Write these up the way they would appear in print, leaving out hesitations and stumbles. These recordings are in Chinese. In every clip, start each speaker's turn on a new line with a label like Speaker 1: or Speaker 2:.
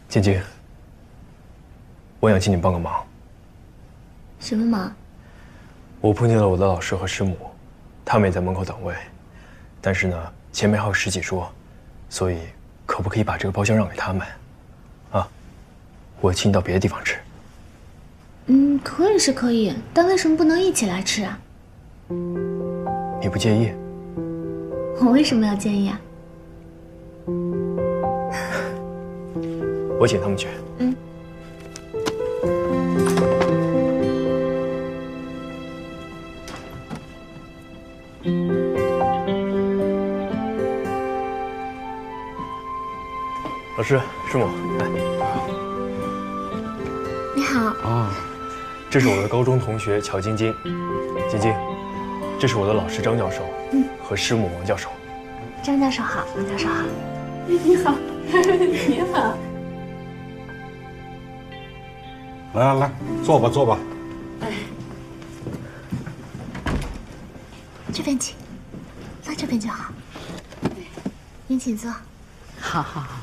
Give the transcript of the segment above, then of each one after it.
Speaker 1: 晶晶，我想请你帮个忙。
Speaker 2: 什么忙？
Speaker 1: 我碰见了我的老师和师母，他们也在门口等位，但是呢，前面还有10几桌，所以可不可以把这个包厢让给他们？啊，我请你到别的地方吃。
Speaker 2: 可以是可以，但为什么不能一起来吃啊？
Speaker 1: 你不介意？
Speaker 2: 我为什么要介意啊？
Speaker 1: 我请他们去。老师、师母，来。
Speaker 2: 你好。
Speaker 3: 啊，
Speaker 1: 这是我的高中同学乔晶晶，晶晶，这是我的老师张教授，和师母王教授。
Speaker 2: 张教授好，王教授好。
Speaker 4: 你好，你好。
Speaker 3: 来来来，坐吧坐吧。
Speaker 2: 这边请，坐这边就好。您请坐。
Speaker 4: 好好好，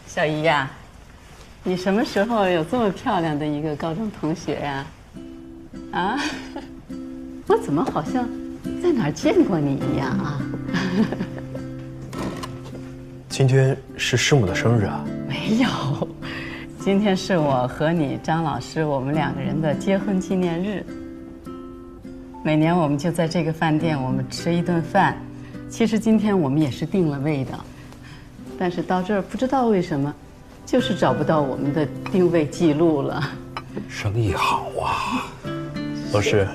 Speaker 4: 小姨呀，你什么时候有这么漂亮的一个高中同学呀？啊，我怎么好像在哪儿见过你一样啊？
Speaker 1: 今天是师母的生日啊？
Speaker 4: 没有，今天是我和你张老师我们2个人的结婚纪念日。每年我们就在这个饭店，我们吃一顿饭。其实今天我们也是定了位的，但是到这儿不知道为什么，就是找不到我们的定位记录了。
Speaker 3: 生意好啊。
Speaker 1: 老师，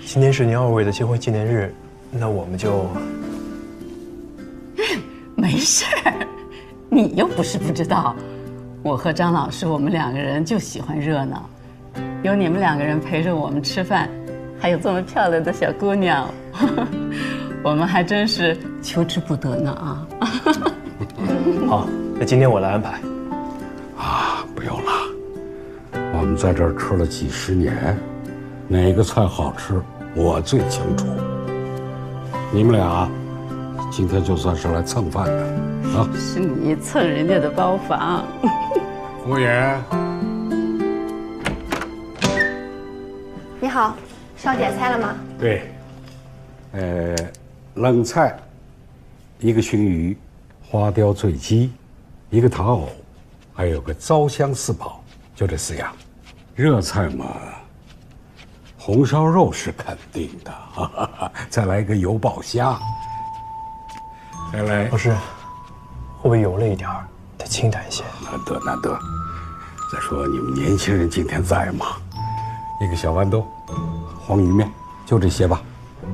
Speaker 1: 今天是您2位的结婚纪念日，那我们就……
Speaker 4: 没事儿，你又不是不知道，我和张老师我们2个人就喜欢热闹，有你们2个人陪着我们吃饭，还有这么漂亮的小姑娘，我们还真是求之不得呢啊！
Speaker 1: 好，那今天我来安排。
Speaker 3: 啊，不用了，我们在这儿吃了几十年，哪个菜好吃我最清楚。你们俩今天就算是来蹭饭的啊！
Speaker 4: 是你蹭人家的包房。
Speaker 3: 服务员，
Speaker 5: 你好，是要点菜了吗？
Speaker 3: 对，冷菜，一个熏鱼，花雕醉鸡，一个糖藕，还有个糟香四宝，就这4样。热菜嘛，红烧肉是肯定的，哈哈哈，再来一个油爆虾，再来
Speaker 1: 老师，会不会油了一点儿？得清淡一些。
Speaker 3: 难得难得。再说你们年轻人今天在嘛，一个小豌豆，黄鱼面，就这些吧，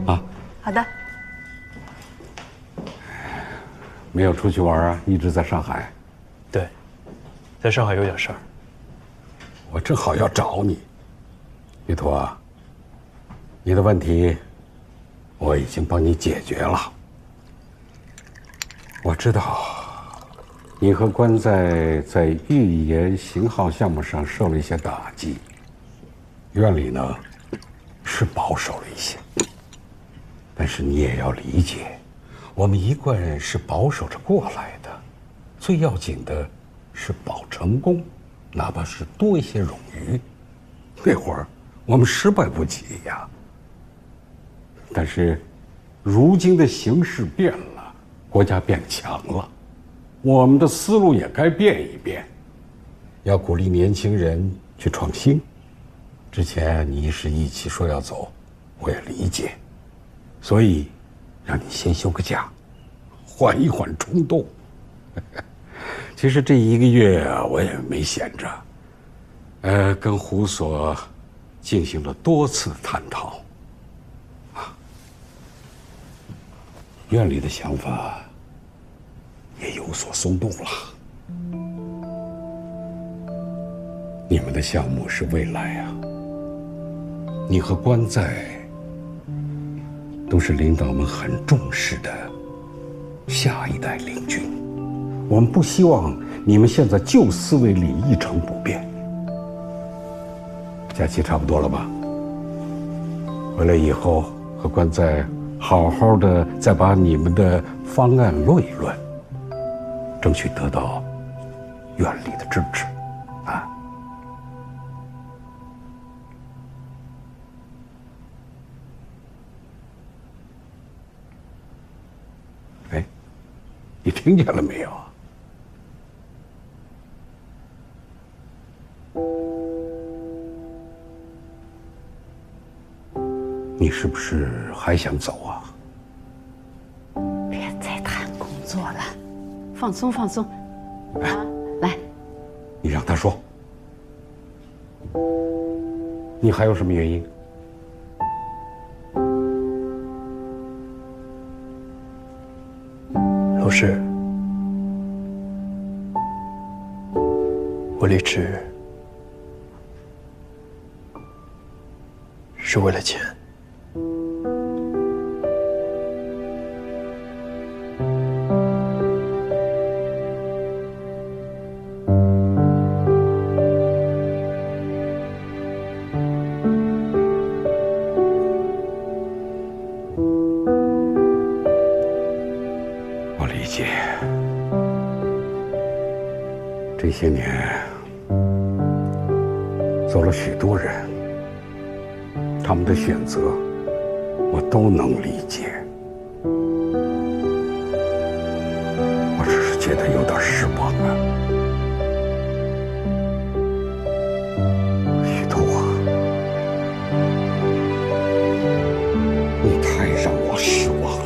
Speaker 3: 啊。
Speaker 5: 好的。
Speaker 3: 没有出去玩啊，一直在上海。
Speaker 1: 对，在上海有点事儿。
Speaker 3: 我正好要找你，玉图啊，你的问题我已经帮你解决了。我知道你和关在预研型号项目上受了一些打击，院里呢是保守了一些，但是你也要理解，我们一贯是保守着过来的，最要紧的是保成功，哪怕是多一些冗余。那会儿我们失败不起呀。但是如今的形势变了，国家变强了，我们的思路也该变一变，要鼓励年轻人去创新。之前你一时意气说要走，我也理解，所以让你先休个假，缓一缓冲动。其实这1个月啊，我也没闲着，跟胡所进行了多次探讨，啊，院里的想法也有所松动了。你们的项目是未来啊，你和关在都是领导们很重视的下一代领军。我们不希望你们现在旧思维里一成不变。假期差不多了吧？回来以后和关在好好的再把你们的方案论一论，争取得到院里的支持，啊。哎，你听见了没有？你是不是还想走啊？
Speaker 4: 别再谈工作了，放松放松。哎，来，
Speaker 3: 你让他说。你还有什么原因？
Speaker 1: 老师，我离职是为了钱。
Speaker 3: 我理解，这些年走了许多人，他们的选择我都能理解。我只是觉得有点失望啊，许图啊，你太让我失望了。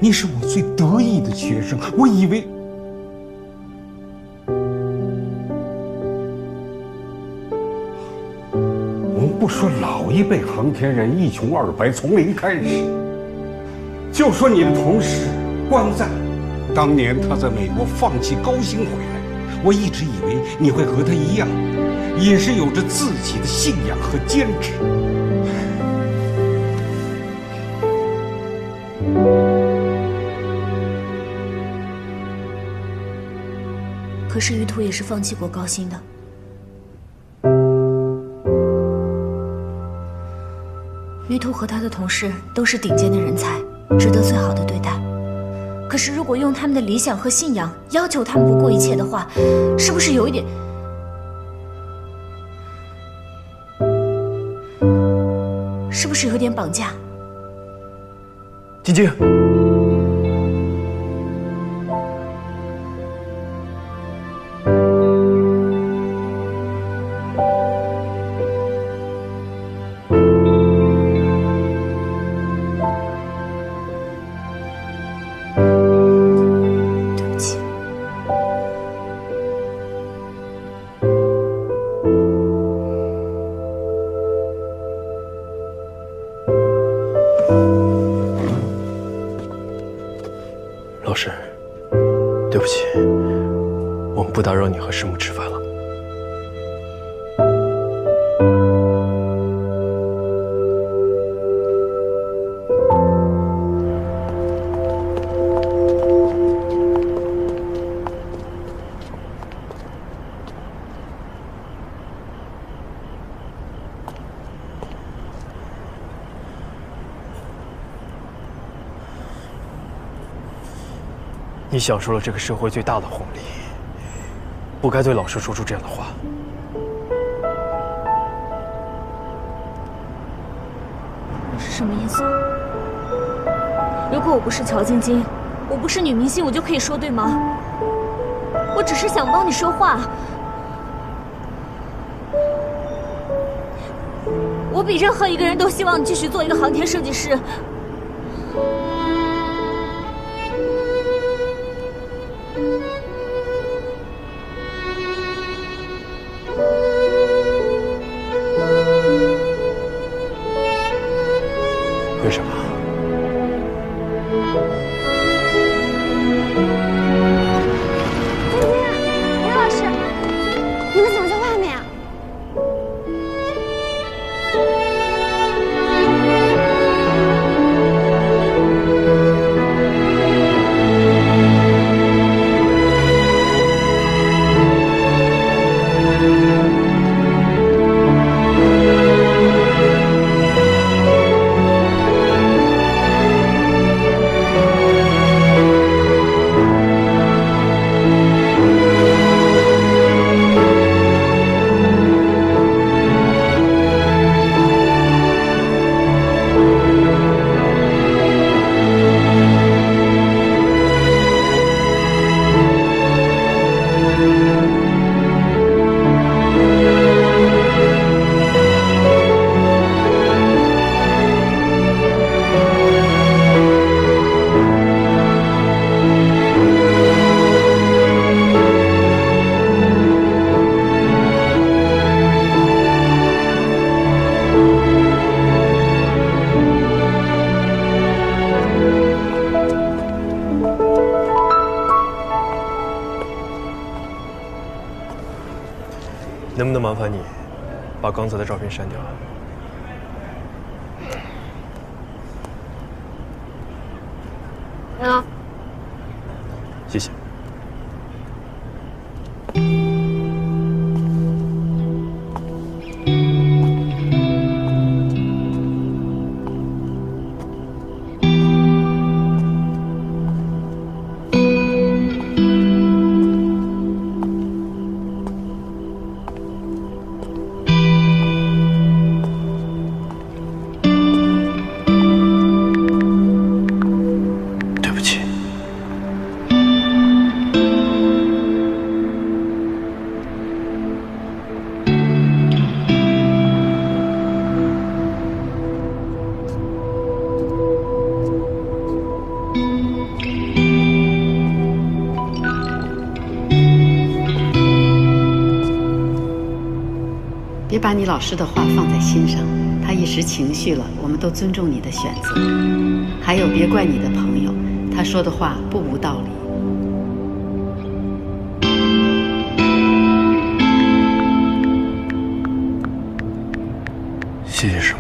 Speaker 3: 你是我最得意的学生，我以为我们不说老一辈航天人一穷二白从零开始，就说你的同事关赞，当年他在美国放弃高薪回来，我一直以为你会和他一样，也是有着自己的信仰和坚持。
Speaker 2: 可是于途也是放弃过高薪的。于途和他的同事都是顶尖的人才，值得最好的对待。可是如果用他们的理想和信仰要求他们不顾一切的话，是不是有一点？是不是有点绑架？
Speaker 1: 晶晶。老师，对不起，我们不打扰你和师母吃饭了。你享受了这个社会最大的红利，不该对老师说出这样的话。
Speaker 2: 你是什么意思？如果我不是乔晶晶，我不是女明星，我就可以说对吗？我只是想帮你说话。我比任何一个人都希望你继续做一个航天设计师。
Speaker 1: 为什么？
Speaker 5: 晶晶，刘老师，你们怎么在外面啊？
Speaker 1: 能不能麻烦你把刚才的照片删掉？
Speaker 5: 啊，
Speaker 1: 谢谢。
Speaker 4: 别把你老师的话放在心上，他一时情绪了，我们都尊重你的选择。还有，别怪你的朋友，他说的话不无道理。
Speaker 1: 谢谢师母。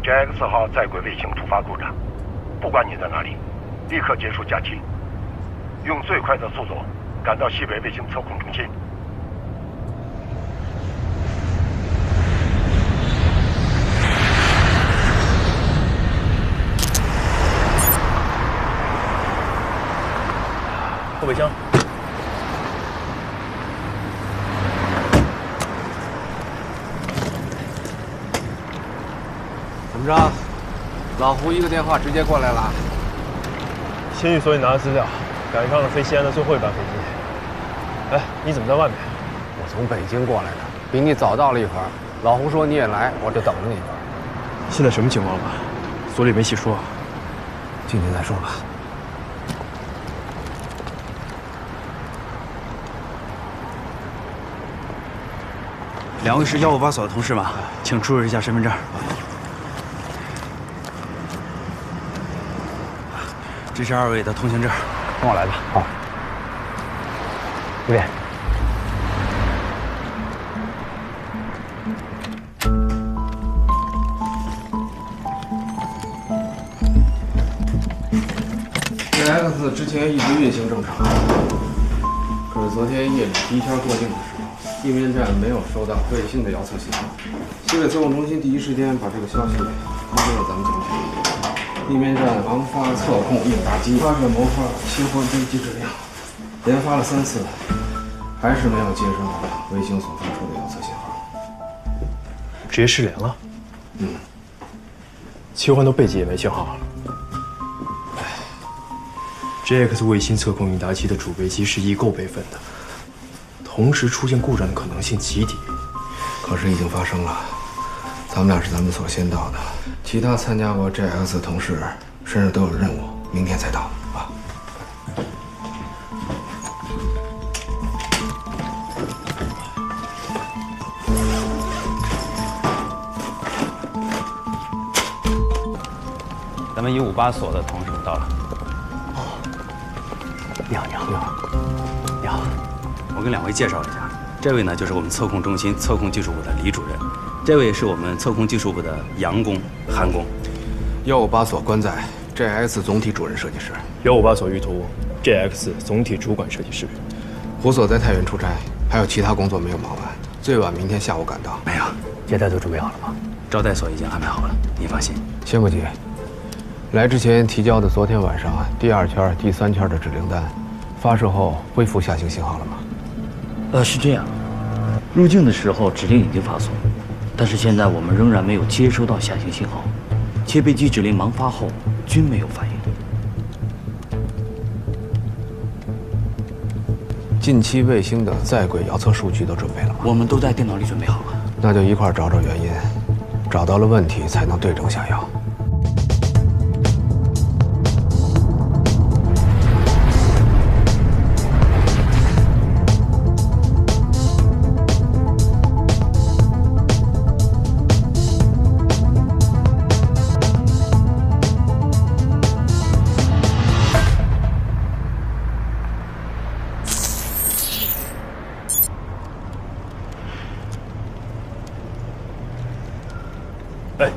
Speaker 6: GX 号在轨卫星突发故障，不管你在哪里，立刻结束假期，用最快的速度赶到西北卫星测控中心。
Speaker 1: 后备箱。
Speaker 7: 怎么着？老胡一个电话直接过来了。
Speaker 1: 先去所里拿资料，赶上了飞西安的最后一班飞机。哎，你怎么在外面？
Speaker 7: 我从北京过来的，比你早到了一会儿。老胡说你也来，我就等着你呢。
Speaker 1: 现在什么情况了？所里没细说。
Speaker 7: 进去再说吧。
Speaker 8: 两位是158所的同事吗？请出示一下身份证。这是2位的通行证，跟我来吧。
Speaker 7: 好。这边。GX 之前一直运行正常，可是昨天夜里第一天过境的时候，地面站没有收到卫星的遥测信号。西北测控中心第一时间把这个消息通知了咱们总局。地面站昂发测控应答机发射模块切换飞机质量，连发了3次，还是没有接收到卫星所发出的遥测信号，
Speaker 1: 直接失联了。切换到备机也没信号了。GX 卫星测控应答机的主备机是异构备份的，同时出现故障的可能性极低。
Speaker 7: 可是已经发生了，咱们俩是咱们所先到的，其他参加过 JX 的同事身上都有任务，明天才到啊。
Speaker 8: 咱们158所的同事们到了。
Speaker 1: 你好，你好，你好，你好。
Speaker 8: 我跟2位介绍一下，这位呢就是我们测控中心测控技术部的李主任，这位是我们测控技术部的杨工、韩工。
Speaker 7: 158所关在 JX 总体主任设计师
Speaker 1: ，158所玉图 JX 总体主管设计师。
Speaker 7: 胡所在太原出差，还有其他工作没有忙完，最晚明天下午赶到。
Speaker 8: 没有，
Speaker 1: 接待都准备好了吗？
Speaker 8: 招待所已经安排好了，你放心。
Speaker 7: 先不急，来之前提交的昨天晚上第2圈、第3圈的指令单，发射后恢复下行信号了吗？
Speaker 9: 是这样，入境的时候指令已经发送，但是现在我们仍然没有接收到下行信号，切备机指令盲发后均没有反应。
Speaker 7: 近期卫星的在轨遥测数据都准备了吗？
Speaker 9: 我们都在电脑里准备好了。
Speaker 7: 那就一块找找原因，找到了问题才能对症下药。
Speaker 1: 哎，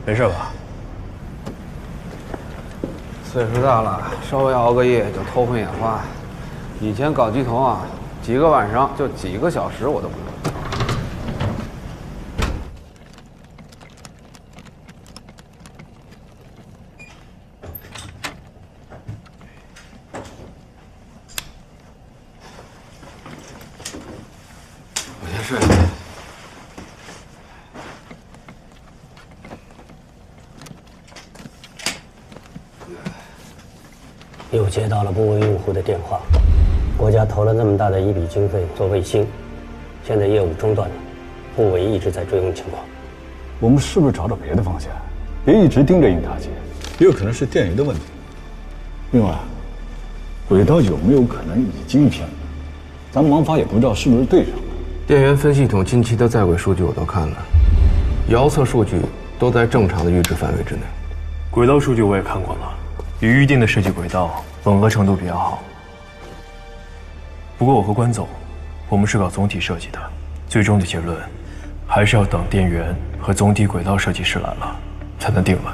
Speaker 1: 没事吧？
Speaker 7: 岁数大了，稍微熬个夜就头昏眼花。以前搞机头啊，几个晚上就几个小时我都不用。我先睡了。
Speaker 10: 又接到了部位用户的电话，国家投了那么大的一笔经费做卫星，现在业务中断了，部委一直在追问情况。
Speaker 11: 我们是不是找找别的方向？别一直盯着印塔姐，也有可能是电源的问题。另外，轨道有没有可能已经偏了？咱盲发也不知道是不是对上了。
Speaker 7: 电源分系统近期的在轨数据我都看了，遥测数据都在正常的阈值范围之内。
Speaker 1: 轨道数据我也看过了。与预定的设计轨道吻合程度比较好，不过我和关总，我们是搞总体设计的，最终的结论还是要等电源和总体轨道设计师来了才能定论。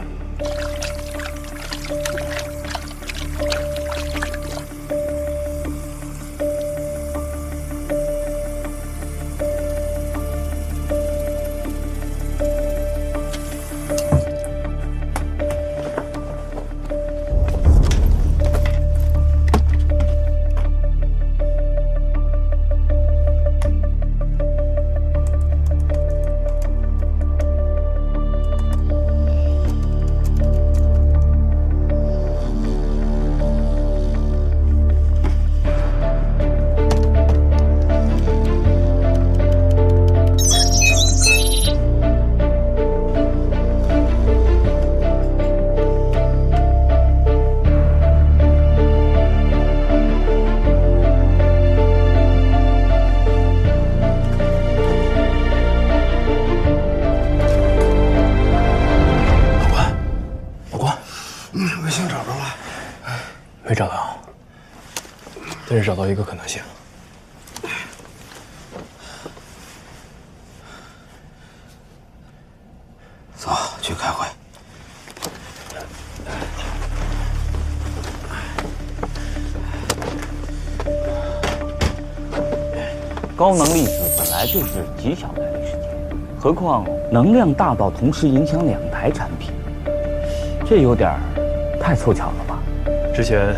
Speaker 1: 没找到，但是找到一个可能性。
Speaker 7: 走，去开会。
Speaker 9: 高能粒子本来就是极小概率事件，何况能量大到同时影响2台产品，这有点太凑巧了吧？
Speaker 1: 之前，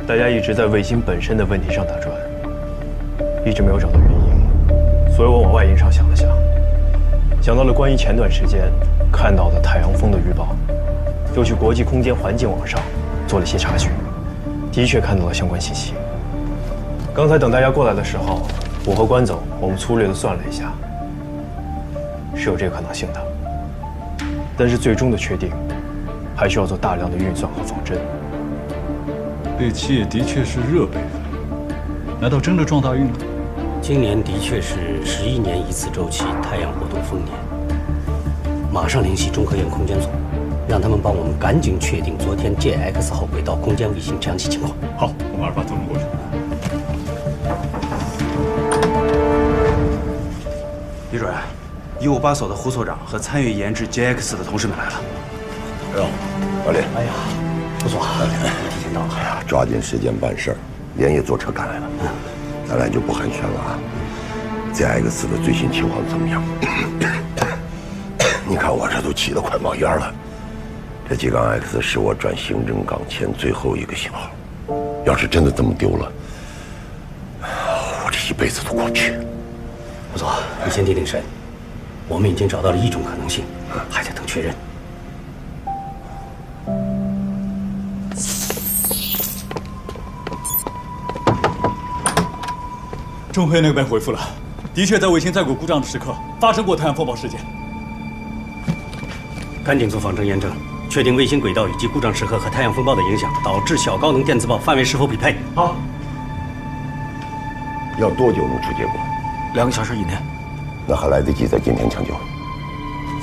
Speaker 1: 大家一直在卫星本身的问题上打转，一直没有找到原因，所以我往外因上想了想，想到了关于前段时间看到的太阳风的预报，又去国际空间环境网上做了些查询，的确看到了相关信息。刚才等大家过来的时候，我和关总我们粗略的算了一下，是有这个可能性的。但是最终的确定，还需要做大量的运算和仿真。
Speaker 11: 这企业的确是热备份，难道真的撞大运了？
Speaker 10: 今年的确是11年一次周期太阳活动丰年。马上联系中科院空间所，让他们帮我们赶紧确定昨天 JX 号轨道空间卫星详细情况。
Speaker 11: 好，我马上把通知过去。
Speaker 8: 李主任，158所的胡所长和参与研制 JX 的同事们来了。
Speaker 12: 哎呦，老李，
Speaker 10: 哎呀，胡所，提前到了。
Speaker 12: 哎呀，抓紧时间办事儿，连夜坐车赶来了。咱俩就不寒暄了啊。JX 的最新情况怎么样？你看我这都气得快冒烟了。这几杠 X 是我转行政岗前最后一个信号，要是真的这么丢了，我这一辈子都过不去。
Speaker 10: 胡所，你先定定神。我们已经找到了一种可能性，还在等确认。
Speaker 11: 中科院那边回复了，的确在卫星在轨故障的时刻发生过太阳风暴事件。
Speaker 10: 赶紧做仿真验证，确定卫星轨道以及故障时刻和太阳风暴的影响导致小高能电磁暴范围是否匹配。
Speaker 11: 好。
Speaker 12: 要多久能出结果
Speaker 8: ？2个小时以内。
Speaker 12: 那还来得及在今天抢救。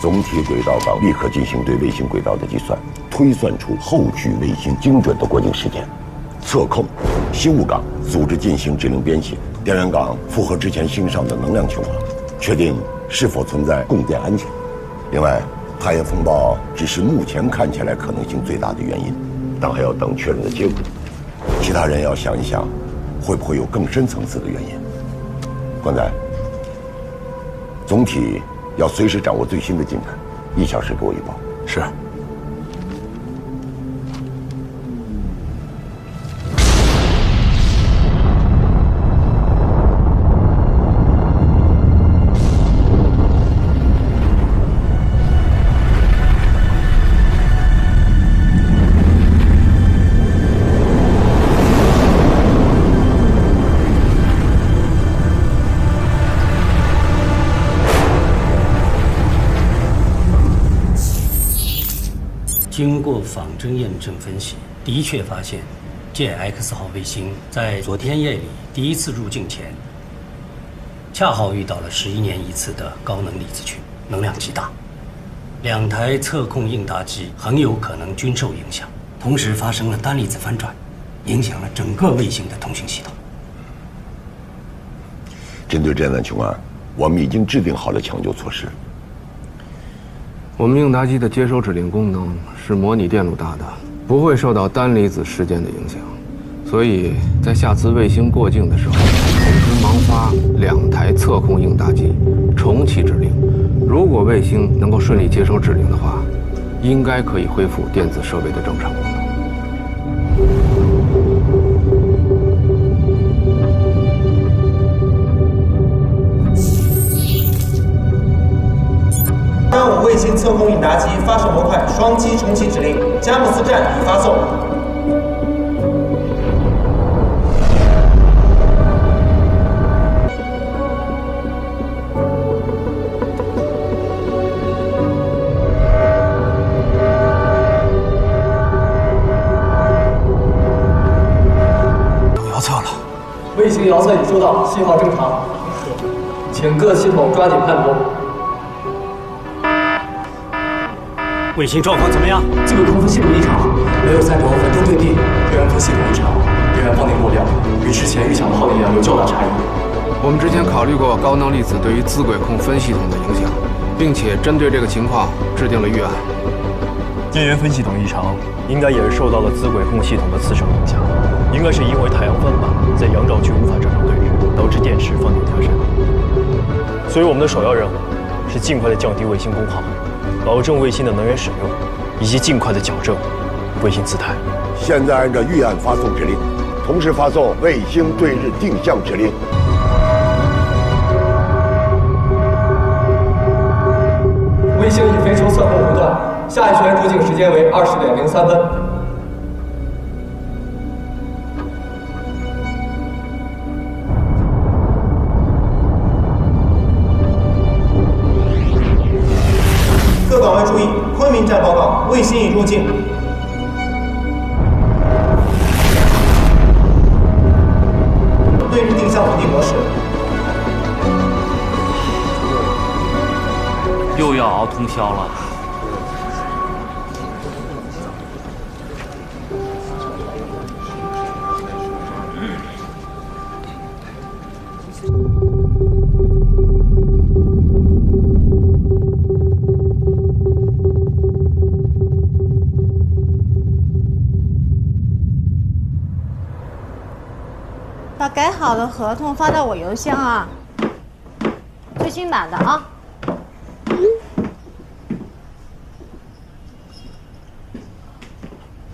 Speaker 12: 总体轨道岗立刻进行对卫星轨道的计算，推算出后续卫星精准的过境时间。测控西务岗组织进行指令编写，电源岗符合之前星上的能量情况，确定是否存在供电安全。另外，太阳风暴只是目前看起来可能性最大的原因，但还要等确认的结果。其他人要想一想，会不会有更深层次的原因？关仔，总体要随时掌握最新的进展，1小时给我一报。
Speaker 8: 是。
Speaker 10: 经过仿真验证分析，的确发现 JX 号卫星在昨天夜里第一次入境前，恰好遇到了11年一次的高能粒子群，能量极大，2台测控应答机很有可能均受影响，同时发生了单粒子翻转，影响了整个卫星的通讯系统。
Speaker 12: 针对这样的情况，我们已经制定好了抢救措施。
Speaker 7: 我们应答机的接收指令功能是模拟电路大的，不会受到单离子事件的影响，所以在下次卫星过境的时候，同时忙发2台测控应答机，重启指令。如果卫星能够顺利接收指令的话，应该可以恢复电子设备的正常功能。
Speaker 13: 3.5卫星测控应答机发射模块双击重启指令，佳木斯站已发送。
Speaker 7: 遥测了，
Speaker 14: 卫星遥测已收到，信号正常，请各系统抓紧探头。
Speaker 10: 卫星状况怎么样？
Speaker 14: 这个空腹系统异常，没有3头稳定对地。电源铺系统异常，电源放电过量，与之前预想的耗电量有较大差异。
Speaker 7: 我们之前考虑过高能粒子对于资轨控分系统的影响，并且针对这个情况制定了预案。
Speaker 1: 电源分系统异常，应该也是受到了资轨控系统的次生影响，应该是因为太阳风吧在阳照区无法正常对日，导致电池放电加深。所以我们的首要任务是尽快的降低卫星功耗，保证卫星的能源使用，以及尽快的矫正卫星姿态。
Speaker 12: 现在按照预案发送指令，同时发送卫星对日定向指令。
Speaker 14: 卫星已飞出测控弧段，下一圈入境时间为20点03分。
Speaker 9: 通宵了。
Speaker 5: 把改好的合同发到我邮箱啊，最新版的啊。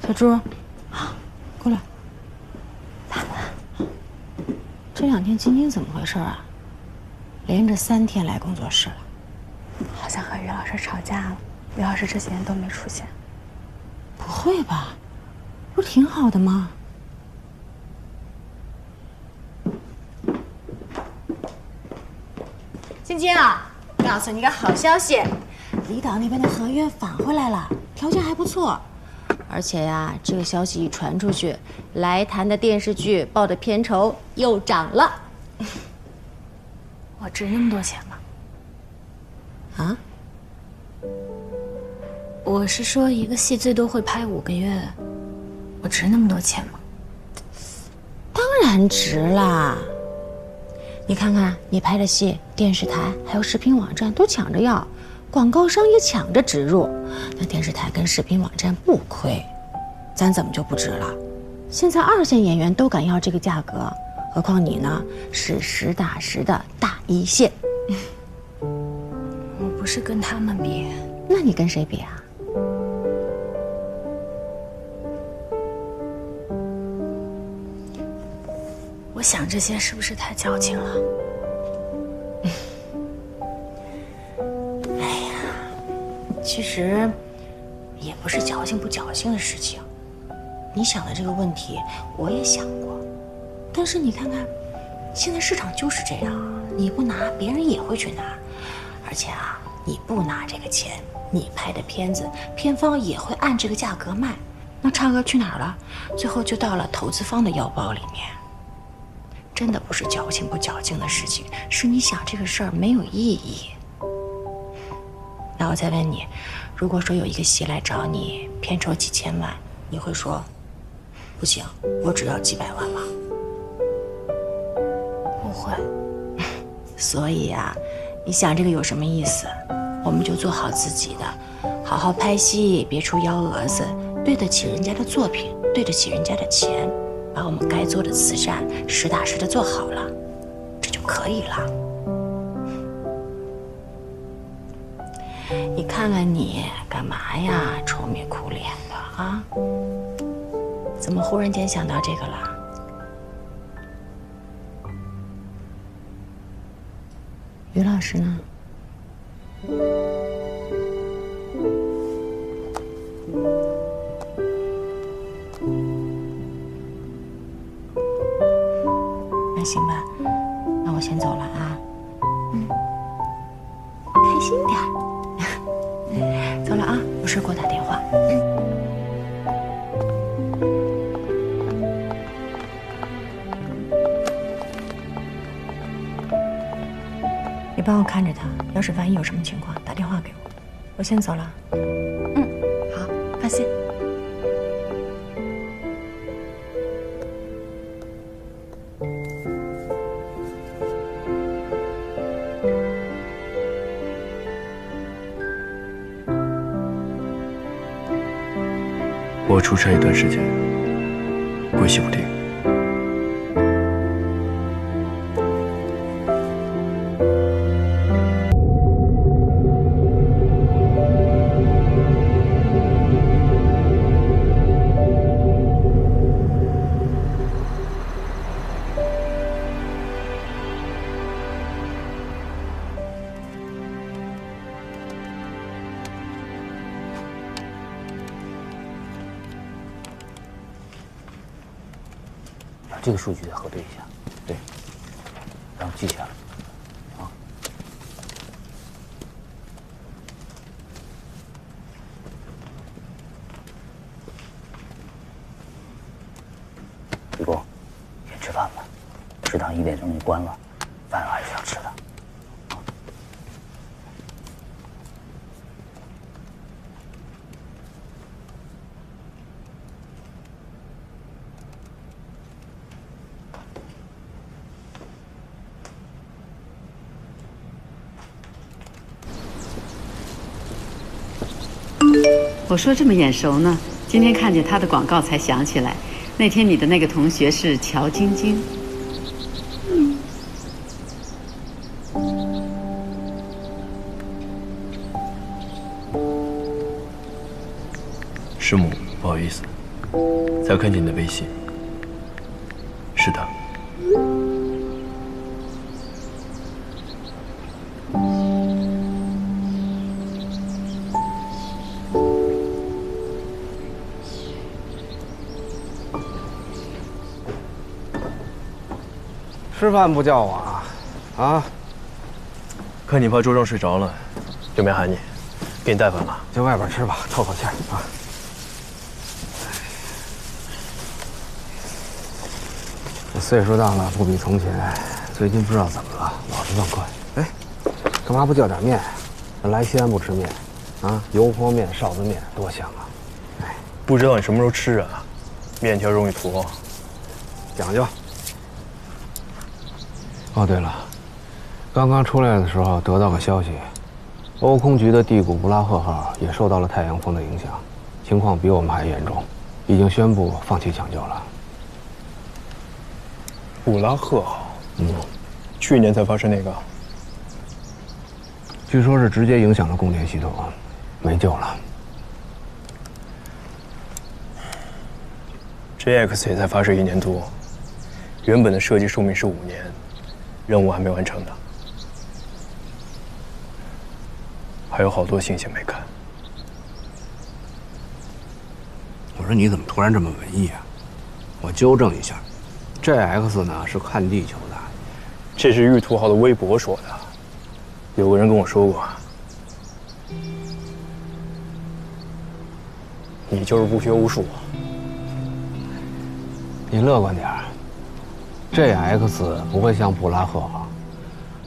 Speaker 5: 小朱，过来。这2天晶晶怎么回事啊？连着3天来工作室了。
Speaker 15: 好像和于老师吵架了。于老师这几天都没出现。
Speaker 5: 不会吧？不是挺好的吗？晶晶啊，告诉你个好消息，离岛那边的合约返回来了，条件还不错。而且呀，这个消息一传出去，来谈的电视剧报的片酬又涨了。
Speaker 15: 我值那么多钱吗？
Speaker 5: 啊？
Speaker 15: 我是说，一个戏最多会拍5个月，我值那么多钱吗？
Speaker 5: 当然值啦！你看看你拍的戏，电视台还有视频网站都抢着要，广告商也抢着植入，那电视台跟视频网站不亏，咱怎么就不值了？现在2线演员都敢要这个价格，何况你呢，是实打实的大1线。
Speaker 15: 我不是跟他们比，
Speaker 5: 那你跟谁比啊？
Speaker 15: 我想这些是不是太矫情了？
Speaker 5: 哎呀，其实也不是矫情不矫情的事情。你想的这个问题，我也想过。但是你看看，现在市场就是这样，你不拿，别人也会去拿。而且啊，你不拿这个钱，你拍的片子，片方也会按这个价格卖。那差额去哪儿了？最后就到了投资方的腰包里面。真的不是矫情不矫情的事情，是你想这个事儿没有意义。那我再问你，如果说有一个戏来找你，片酬几千万，你会说不行，我只要几百万吗？
Speaker 15: 不会。
Speaker 5: 所以啊，你想这个有什么意思？我们就做好自己的，好好拍戏，别出幺蛾子，对得起人家的作品，对得起人家的钱，把我们该做的慈善实打实的做好了，这就可以了。你看看你干嘛呀，愁眉苦脸的啊？怎么忽然间想到这个了？于老师呢？那行吧，那我先走了啊。开心点儿。走了啊，有事给我打电话。你帮我看着他，要是万一有什么情况，打电话给我。我先走了。好，放心。
Speaker 1: 我出差一段时间，归西不定。
Speaker 9: 这个数据得核对一下，对，然后记下来，啊。李工，先吃饭吧，食堂1点钟就关了，饭还是要吃的。
Speaker 4: 我说这么眼熟呢，今天看见他的广告才想起来，那天你的那个同学是乔晶晶。
Speaker 1: 师母，不好意思，才看见你的微信，是他。
Speaker 7: 吃饭不叫我啊？啊？
Speaker 1: 看你怕周正睡着了，就没喊你，给你带饭了。
Speaker 7: 就外边吃吧，透口气啊。这岁数大了，不比从前。最近不知道怎么了，老是忘困。哎，干嘛不叫点面？来西安不吃面，啊？油泼面、臊子面多香啊！哎，
Speaker 1: 不知道你什么时候吃啊？面条容易坨，
Speaker 7: 讲究。哦，对了，刚刚出来的时候得到个消息，欧空局的地谷布拉赫号也受到了太阳风的影响，情况比我们还严重，已经宣布放弃抢救了。
Speaker 1: 布拉赫号，去年才发生那个，
Speaker 7: 据说是直接影响了供电系统，没救了。
Speaker 1: JX 也才发射1年多，原本的设计寿命是5年。任务还没完成呢，还有好多星星没看。
Speaker 7: 我说你怎么突然这么文艺啊？我纠正一下，JX 呢是看地球的，
Speaker 1: 这是玉兔号的微博说的，有个人跟我说过，你就是不学无术。
Speaker 7: 你乐观点儿。JX 不会像布拉赫号，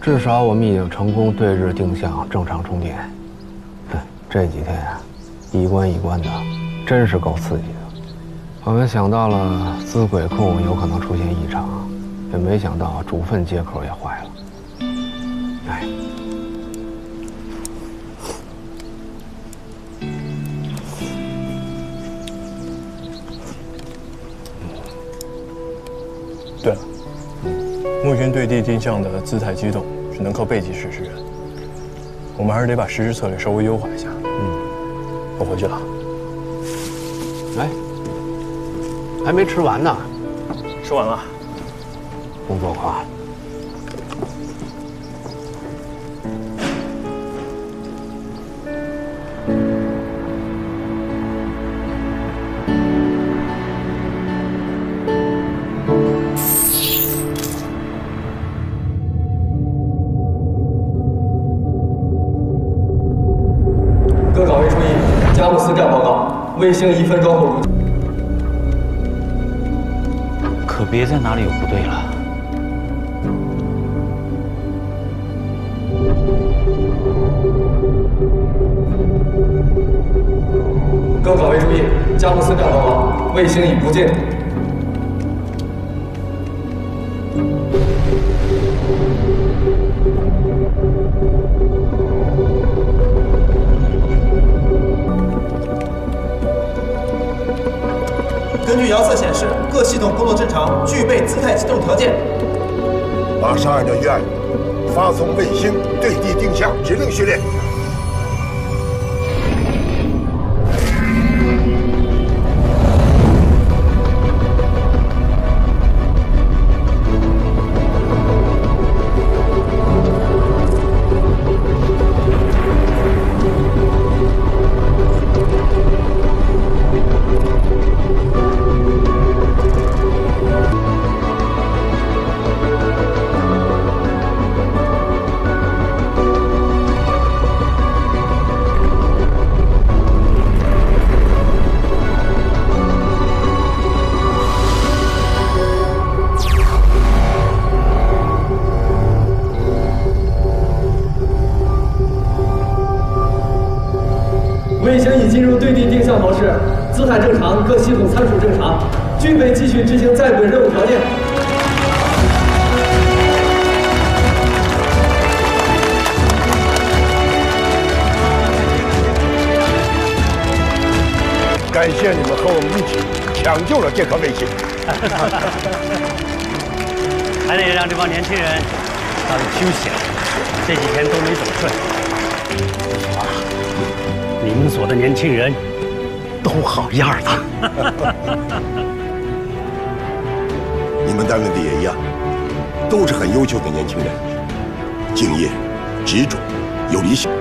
Speaker 7: 至少我们已经成功对日定向正常充电。这几天啊，一关一关的，真是够刺激的。我们想到了资轨控有可能出现异常，也没想到主份接口也坏了。哎，
Speaker 1: 对了。目前对地定向的姿态机动只能靠背击实施，我们还是得把实施策略稍微优化一下。我回去了。
Speaker 7: 哎，还没吃完呢。
Speaker 1: 吃完了。
Speaker 7: 工作狂。
Speaker 14: 各岗位注意，佳木斯站报告，卫星1分钟后入。
Speaker 9: 可别在哪里有不对了。
Speaker 14: 各岗位注意，佳木斯站报告，卫星已不见。
Speaker 13: 根据遥测显示，各系统工作正常，具备姿态机动条件。
Speaker 6: 马上按照预案，发送卫星对地定向指令序列。
Speaker 14: 卫星已进入对地定向模式，姿态正常，各系统参数正常，具备继续执行在轨任务条件。
Speaker 12: 感谢你们和我们一起抢救了这颗卫星。
Speaker 9: 还得让这帮年轻人早点休息，这几天都没走顺。啊，你们所的年轻人都好样的。
Speaker 12: 你们单位的也一样，都是很优秀的年轻人，敬业、执着、有理想。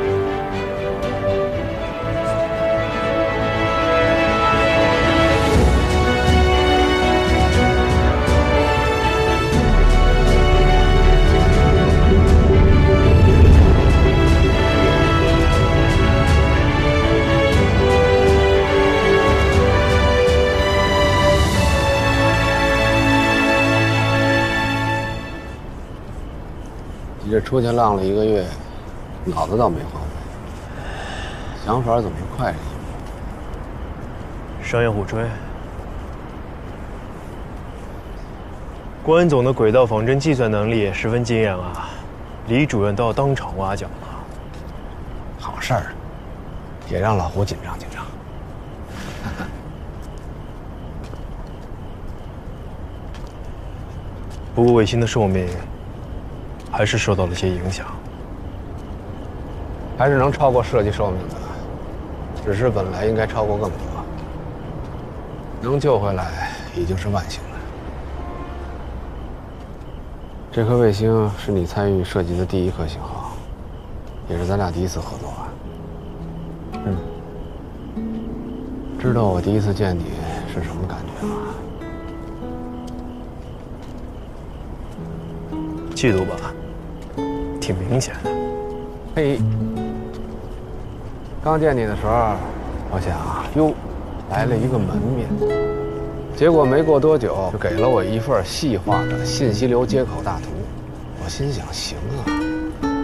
Speaker 7: 你这出去浪了1个月，脑子倒没荒废，想法怎么快了一步？
Speaker 1: 商业互吹。关总的轨道仿真计算能力也十分惊艳啊，李主任都要当场挖角了。
Speaker 7: 好事儿，也让老胡紧张紧张。
Speaker 1: 不过卫星的寿命还是受到了些影响，
Speaker 7: 还是能超过设计寿命的，只是本来应该超过更多。能救回来已经是万幸了。这颗卫星是你参与设计的第1颗型号，也是咱俩第1次合作吧？知道我第1次见你是什么感觉吗？
Speaker 1: 嫉妒吧，挺明显的。
Speaker 7: 嘿，刚见你的时候，我想，哟，来了一个门面。结果没过多久，就给了我一份细化的信息流接口大图。我心想，行啊，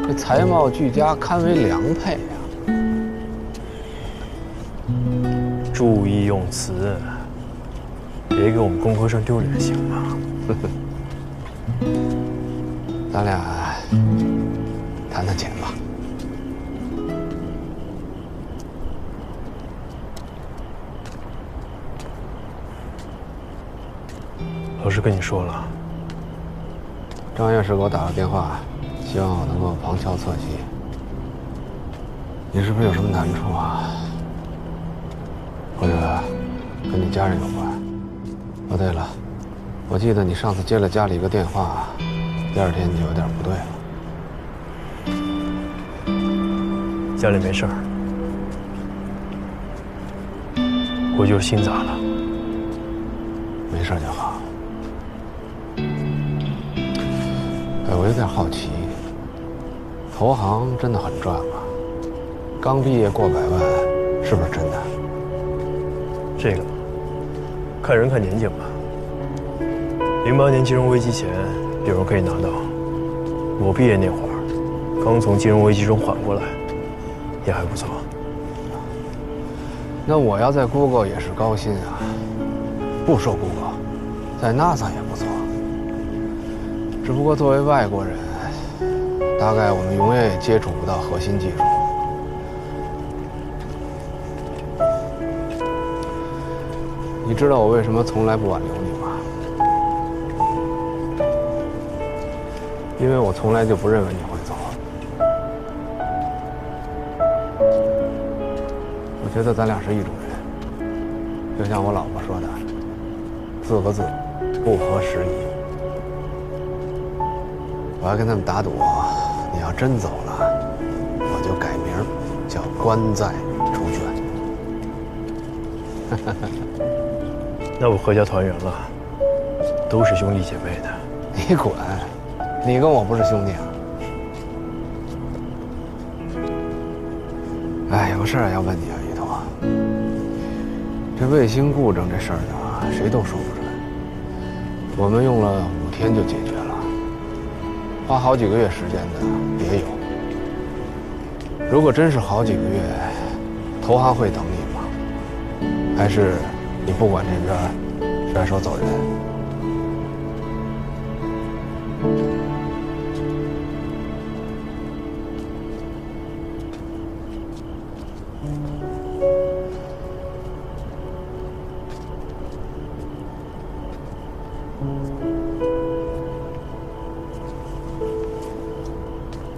Speaker 7: 这才貌俱佳，堪为良配啊。
Speaker 1: 注意用词，别给我们工科生丢脸，行吗？
Speaker 7: 咱俩谈谈钱吧。
Speaker 1: 老师跟你说了，
Speaker 7: 张院士给我打个电话，希望我能够旁敲侧击。你是不是有什么难处啊？或者跟你家人有关？哦，对了，我记得你上次接了家里一个电话，第2天你就有点不对了。
Speaker 1: 家里没事儿，我就是心杂了。
Speaker 7: 没事就好。我有点好奇，投行真的很赚吗？刚毕业过100万，是不是真的？
Speaker 1: 这个看人看年纪吧。08年金融危机前，有人可以拿到。我毕业那会儿，刚从金融危机中缓过来，也还不错。
Speaker 7: 那我要在 Google 也是高薪啊，不说 Google， 在 NASA 也不错。只不过作为外国人，大概我们永远也接触不到核心技术。你知道我为什么从来不挽留你吗？因为我从来就不认为你会走。我觉得咱俩是一种人，就像我老婆说的，4个字，不合时宜。我还跟他们打赌，你要真走了，我就改名叫关在出卷。
Speaker 1: 那我阖家团圆了，都是兄弟姐妹的。
Speaker 7: 你滚！你跟我不是兄弟啊！哎，有个事儿要问你啊，于头。这卫星故障这事儿呢，谁都说不准。我们用了5天就解决了。花好几个月时间的也有。如果真是好几个月，投行会等你吗？还是你不管这边甩手走人？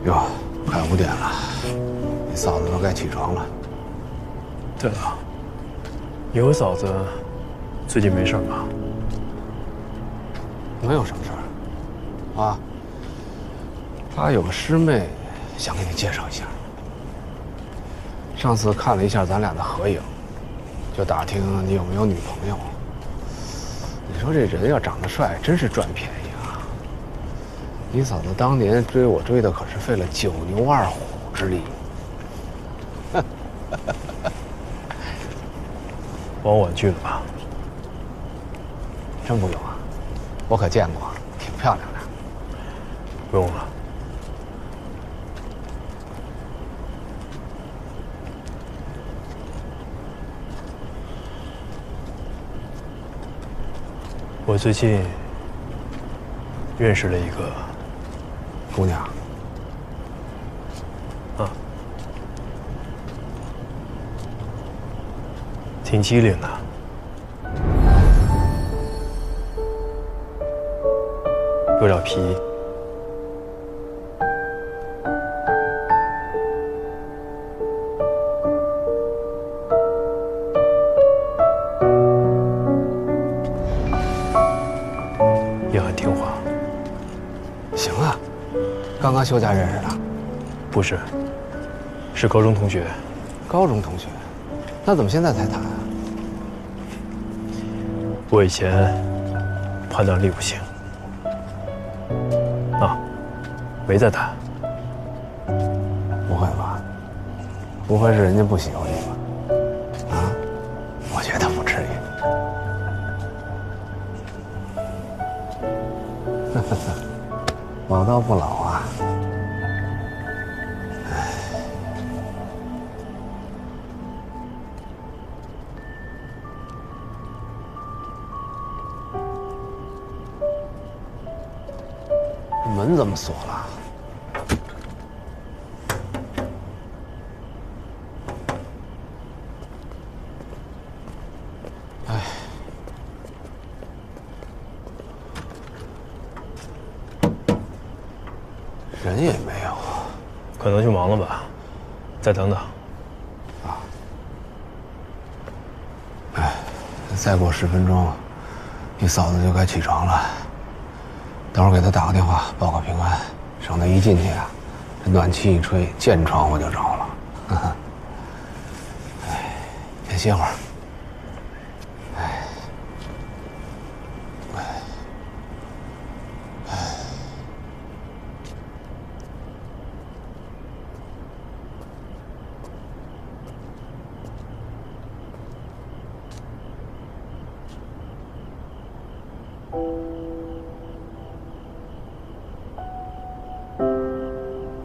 Speaker 7: 哟，快5点了，你嫂子都该起床了。
Speaker 1: 对了，你和嫂子最近没事吧？
Speaker 7: 没有什么事儿。啊，她有个师妹，想给你介绍一下。上次看了一下咱俩的合影，就打听你有没有女朋友。你说这人要长得帅，真是赚便宜啊！你嫂子当年追我追的可是费了9牛2虎之力。
Speaker 1: 往婉拒了吧？
Speaker 7: 真不用啊，我可见过，挺漂亮的。
Speaker 1: 不用了。我最近认识了一个
Speaker 7: 姑娘。
Speaker 1: 啊，挺机灵的。有点皮。也很听话。
Speaker 7: 行啊，刚刚休假认识的？
Speaker 1: 不是，是高中同学。
Speaker 7: 高中同学，那怎么现在才谈啊？
Speaker 1: 我以前判断力不行，啊，没再谈。
Speaker 7: 不会吧？不会是人家不喜欢你吧？啊？我觉得不至于。老道不老啊。门怎么锁了？哎，人也没有，
Speaker 1: 可能去忙了吧，再等等。
Speaker 7: 啊，哎，再过10分钟，你嫂子就该起床了。等会儿给她打个电话报个平安，省得一进去啊，这暖气一吹，见床我就着了。哎，先歇会儿。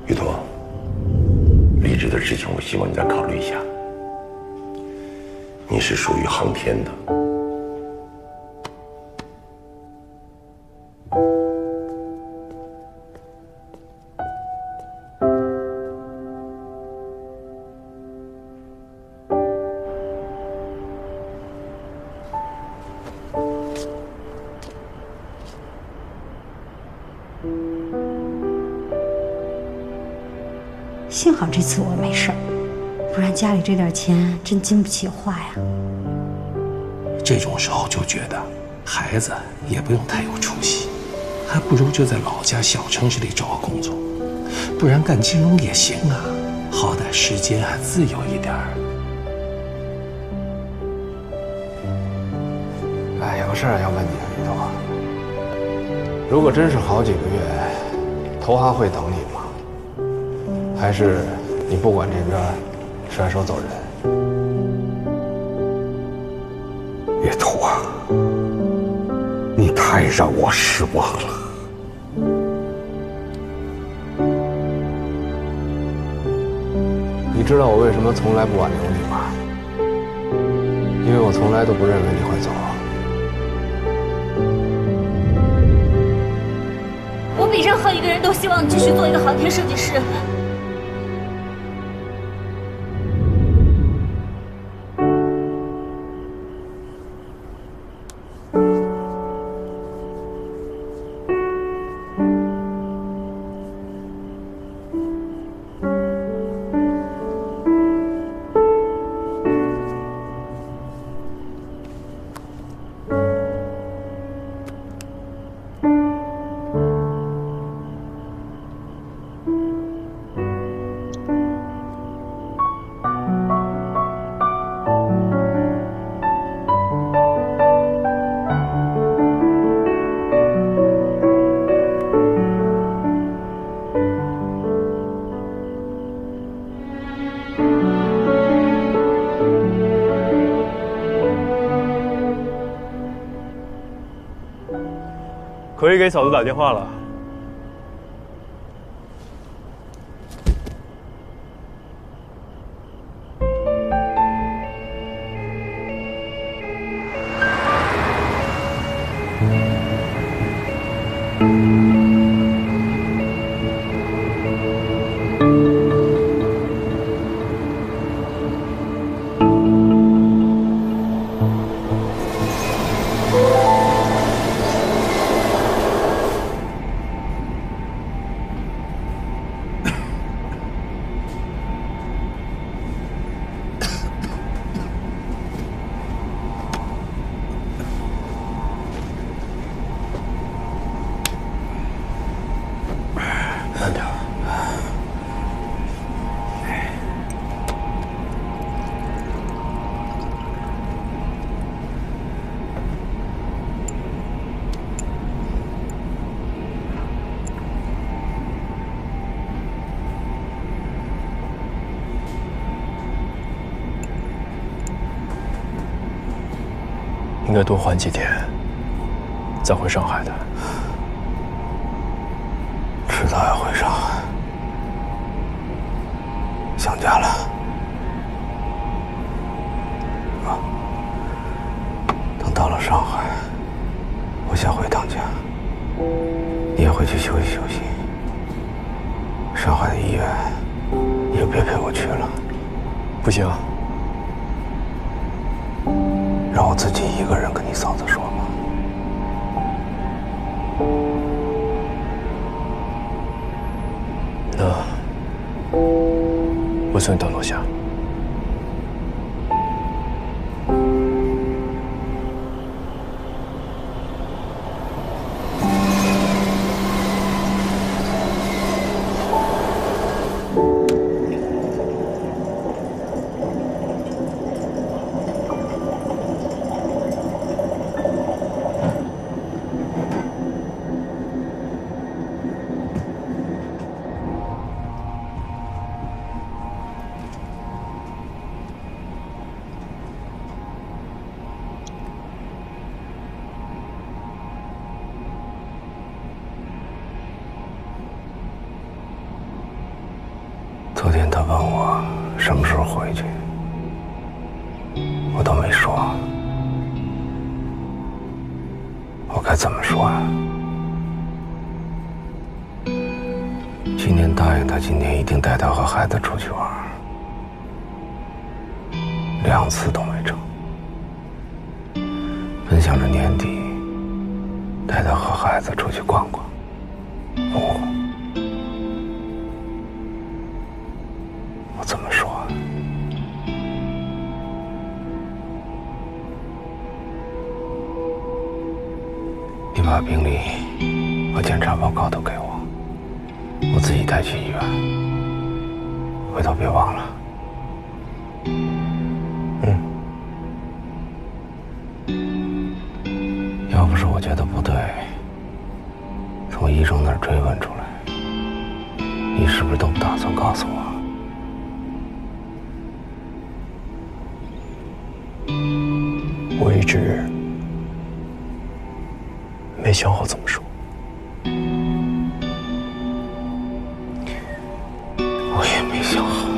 Speaker 12: 玉托，离职的事情，我希望你再考虑一下。你是属于航天的，
Speaker 16: 幸好这次我没事儿，不然家里这点钱真经不起花呀。
Speaker 10: 这种时候就觉得孩子也不用太有出息，还不如就在老家小城市里找个工作，不然干金融也行啊，好歹时间还自由一点儿。
Speaker 7: 哎，有个事儿要问你啊，玉托。如果真是好几个月，投行会等你吗？还是你不管这边，甩手走人？
Speaker 3: 玉兔啊，你太让我失望了。
Speaker 7: 你知道我为什么从来不挽留你吗？因为我从来都不认为你会走。
Speaker 2: 我比任何一个人都希望继续做一个航天设计师。
Speaker 1: 给嫂子打电话了。慢点。应该多缓几天，再回上海的。
Speaker 17: 迟早要回上海，想家了。啊，等到了上海，我先回趟家，你也回去休息休息。上海的医院，你也别陪我去了。
Speaker 1: 不行。
Speaker 17: 让我自己一个人跟你嫂子说吧。
Speaker 1: 那我送你到楼下。
Speaker 17: 昨天他问我什么时候回去，我都没说。我该怎么说啊？今年答应他，今年一定带他和孩子出去玩，2次都没成。本想着年底带他和孩子出去逛逛，哄哄。 我怎么说？你把病历和检查报告都给我，我自己带去医院。回头别忘了。要不是我觉得不对，从医生那儿追问出来，你是不是都不打算告诉我？
Speaker 1: 我一直没想好怎么说。
Speaker 17: 我也没想好。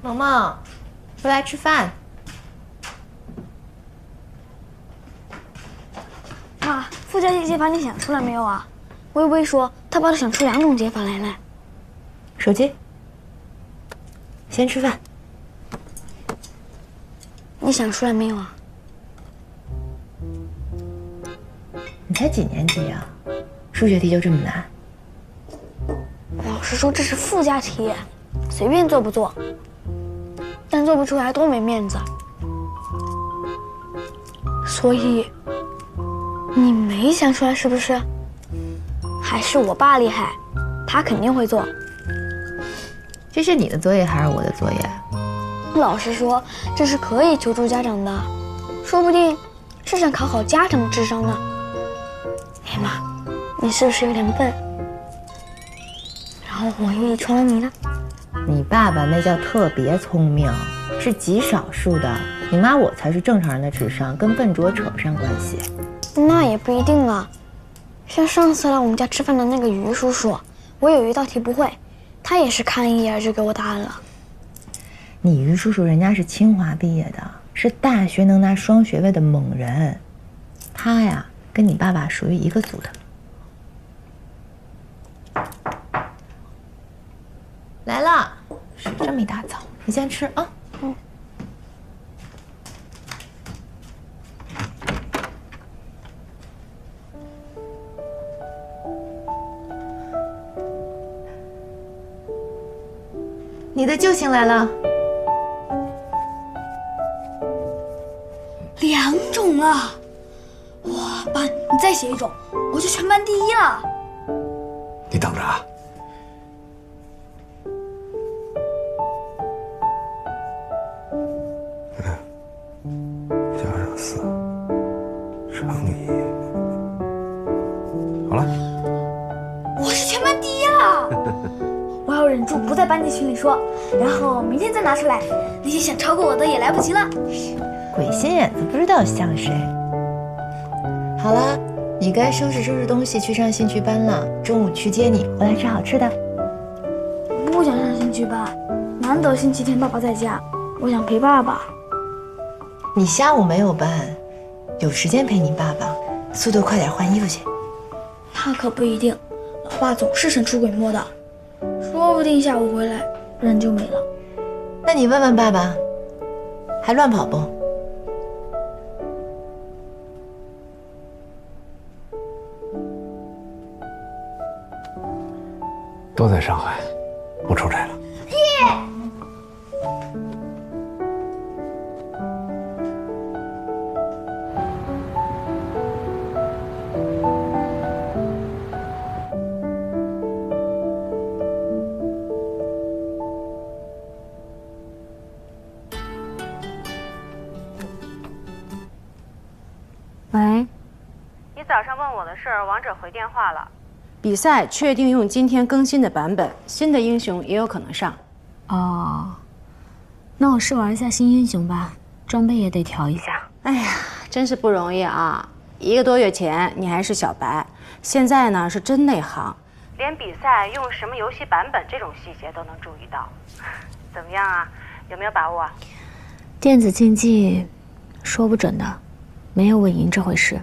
Speaker 5: 萌萌，回来吃饭。
Speaker 15: 妈，附加解法你想出来没有啊？微微说她爸都想出2种解法来了。
Speaker 5: 手机，先吃饭。
Speaker 15: 你想出来没有啊？
Speaker 5: 你才几年级啊？数学题就这么难？
Speaker 15: 老师说这是附加题，随便做不做，但做不出来多没面子。所以你没想出来是不是？还是我爸厉害，他肯定会做。
Speaker 5: 这是你的作业还是我的作业？
Speaker 15: 老师说这是可以求助家长的，说不定是想考好家长的智商呢。哎妈，你是不是有点笨？然后我又遗传了你呢？
Speaker 5: 你爸爸那叫特别聪明，是极少数的。你妈我才是正常人的智商，跟笨拙扯不上关系。
Speaker 15: 那也不一定啊。像上次来我们家吃饭的那个于叔叔，我有一道题不会，他也是看一眼就给我答案了。
Speaker 5: 你于叔叔人家是清华毕业的，是大学能拿双学位的猛人，他呀跟你爸爸属于一个组的。来了，是这么一大早，你先吃啊。嗯。你的救星来了。
Speaker 15: 2种了，哇，爸，你再写1种，我就全班第1了。
Speaker 3: 你等着啊。加上4乘以，好了。
Speaker 15: 我是全班第1了。我要忍住不在班级群里说，然后明天再拿出来，那些想超过我的也来不及了。
Speaker 5: 鬼心眼子，不知道像谁。好了，你该收拾收拾东西去上兴趣班了。中午去接你，回来吃好吃的。
Speaker 15: 我不想上兴趣班，难得星期天爸爸在家，我想陪爸爸。
Speaker 5: 你下午没有班，有时间陪你爸爸，速度快点换衣服去。
Speaker 15: 那可不一定，老爸总是神出鬼没的，说不定下午回来人就没了。
Speaker 5: 那你问问爸爸，还乱跑不？
Speaker 3: 都在上海，不出差了。
Speaker 18: 喂，
Speaker 19: 你早上问我的事儿，王者回电话了。
Speaker 18: 比赛确定用今天更新的版本，新的英雄也有可能上。
Speaker 2: 哦，那我试玩一下新英雄吧，装备也得调一下。
Speaker 18: 哎呀，真是不容易啊！1个多月前你还是小白，现在呢是真内行，
Speaker 19: 连比赛用什么游戏版本这种细节都能注意到。怎么样啊？有没有把握？
Speaker 2: 电子竞技，说不准的，没有稳赢这回事。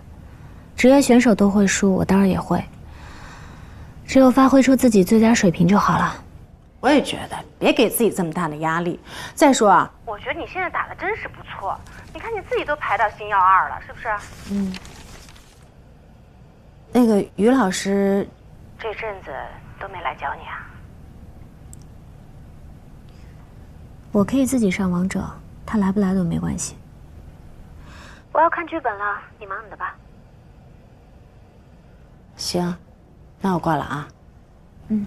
Speaker 2: 职业选手都会输，我当然也会。只有发挥出自己最佳水平就好了。
Speaker 18: 我也觉得，别给自己这么大的压力。再说啊，
Speaker 19: 我觉得你现在打的真是不错，你看你自己都排到星耀2了，是不是？
Speaker 18: 嗯。那个于老师，
Speaker 19: 这阵子都没来教你啊？
Speaker 2: 我可以自己上王者，他来不来都没关系。
Speaker 19: 我要看剧本了，你忙你的吧。
Speaker 18: 行。那我挂了啊。
Speaker 2: 嗯。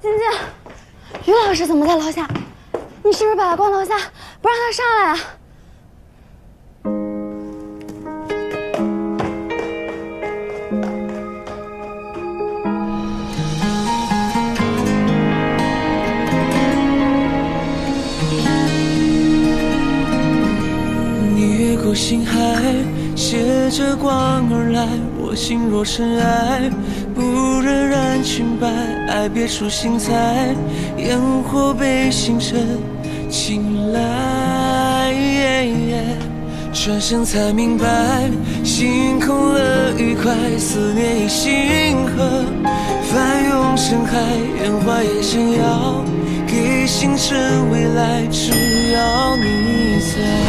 Speaker 15: 晶晶，于老师怎么在楼下？你是不是把他关楼下，不让他上来啊？
Speaker 20: 你越过星海，携着光而来，我心若尘埃，不忍染裙摆，爱别出心裁，烟火被星辰青睐，转身才明白，心空了愉快，思念已星河，翻涌成海，烟花也想要给星辰未来，只要你在。